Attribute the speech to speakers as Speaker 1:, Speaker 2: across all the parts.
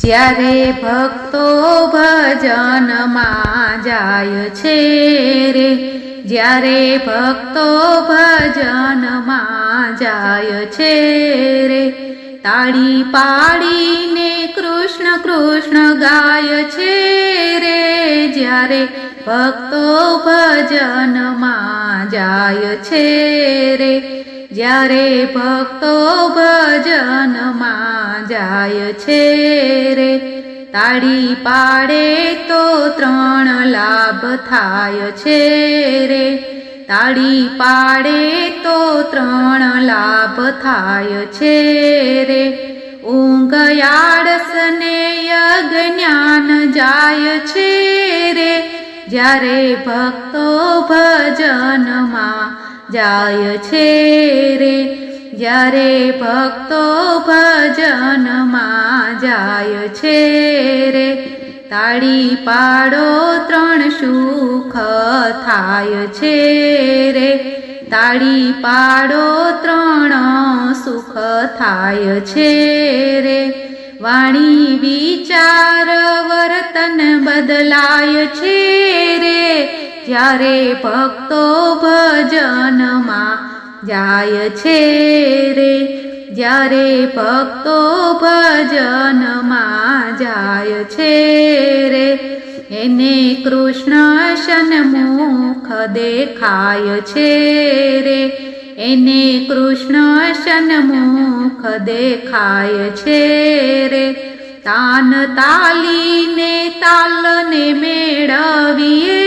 Speaker 1: જ્યારે ભક્તો ભજનમાં જાય છે રે, જ્યારે ભક્તો ભજનમાં જાય છે રે, તાળી પાડીને કૃષ્ણ કૃષ્ણ ગાય છે રે, જ્યારે ભક્તો ભજનમાં જાય છે રે, જ્યારે ભક્તો ભજનમાં જાય છે રે, તાળી પાડે તો 3 લાભ થાય છે રે, તાળી પાડે તો 3 લાભ થાય છે રે, ઊંઘ આળસ ને અજ્ઞાન જાય છે રે, જ્યારે ભક્તો ભજનમાં જાય છે રે, જ્યારે ભક્તો ભજનમાં જાય છે રે, તાળી પાડો 3 સુખ થાય છે રે, તાળી પાડો 3 સુખ થાય છે રે, વાણી વિચાર વર્તન બદલાય છે રે, જ્યારે ભક્તો ભજનમાં જાય છે રે, જ્યારે ભક્તો ભજનમાં જાય છે રે, એને કૃષ્ણ સન્મુખ દેખાય છે રે, એને કૃષ્ણ સન્મુખ દેખાય છે રે, તાન તાલીને તાલને મેળવીએ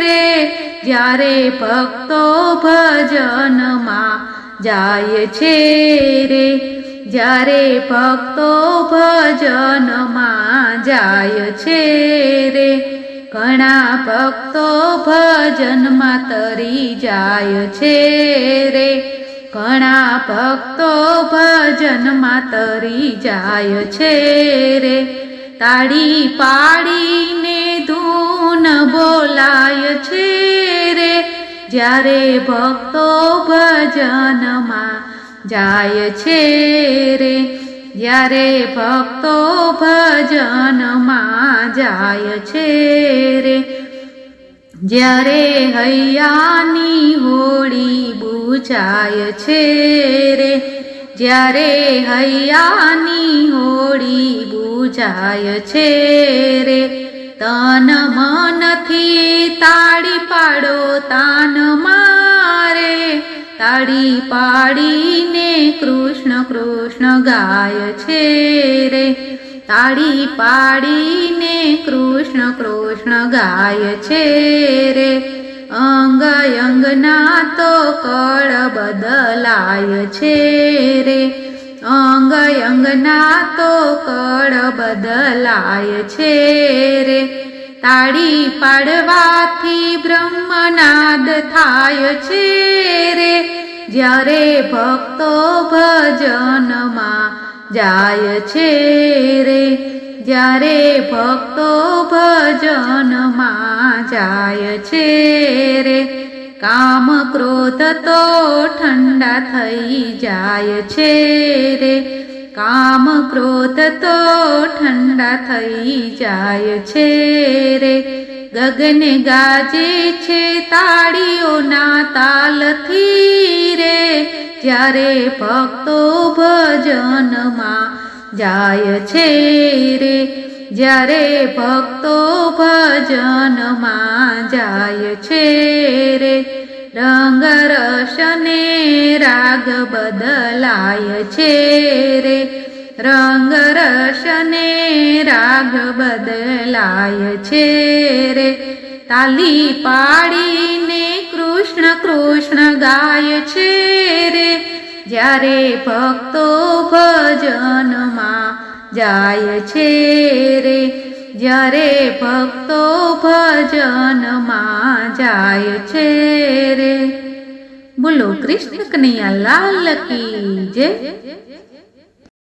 Speaker 1: રે, જ્યારે ભક્તો ભજનમાં જાય છે રે, જ્યારે ભક્તો ભજનમાં જાય છે રે, ઘણા ભક્તો ભજનમાં તરી જાય છે રે, ઘણા ભક્તો ભજનમાં તરી જાય છે રે, તાળી પાડીને ધૂન બોલાય છે રે, જ્યારે ભક્તો ભજનમાં જાય છે રે, જ્યારે ભક્તો ભજનમાં જાય છે રે, જ્યારે હૈયાની હોળી બુઝાય છે રે, જ્યારે હૈયાની હોળી બુઝાય છે રે, તન મનથી તાળી પાડો તાન મારે, તાળી પાડીને કૃષ્ણ કૃષ્ણ ગાય છે રે, તાળી પાડીને કૃષ્ણ કૃષ્ણ ગાય છે રે, અંગ અંગના તો કળ બદલાય છે રે, અંગ અંગના તો કળ બદલાય છે રે, તાળી પાડવાથી બ્રહ્મનાદ થાય છે રે, જ્યારે ભક્તો ભજનમાં જાય છે રે, જ્યારે ભક્તો ભજનમાં જાય છે રે, કામ ક્રોધ તો ઠંડા થઈ જાય છે રે, કામ ક્રોધ તો ઠંડા થઈ જાય છે રે, ગગન ગાજે છે તાળીઓના તાલથી રે, જ્યારે ભક્તો ભજનમાં જાય છે રે, જ્યારે ભક્તો ભજનમાં જાય છે રે, રંગ રસ ને રાગ બદલાય છે રે, રંગ રસ ને રાગ બદલાય છે રે, તાલી પાડીને કૃષ્ણ કૃષ્ણ ગાય છે રે, જ્યારે ભક્તો ભજનમાં જાય છે રે, જ્યારે ભક્તો ભજનમાં જાય છે રે. બોલો કૃષ્ણ કનૈયા લાલ કી જય.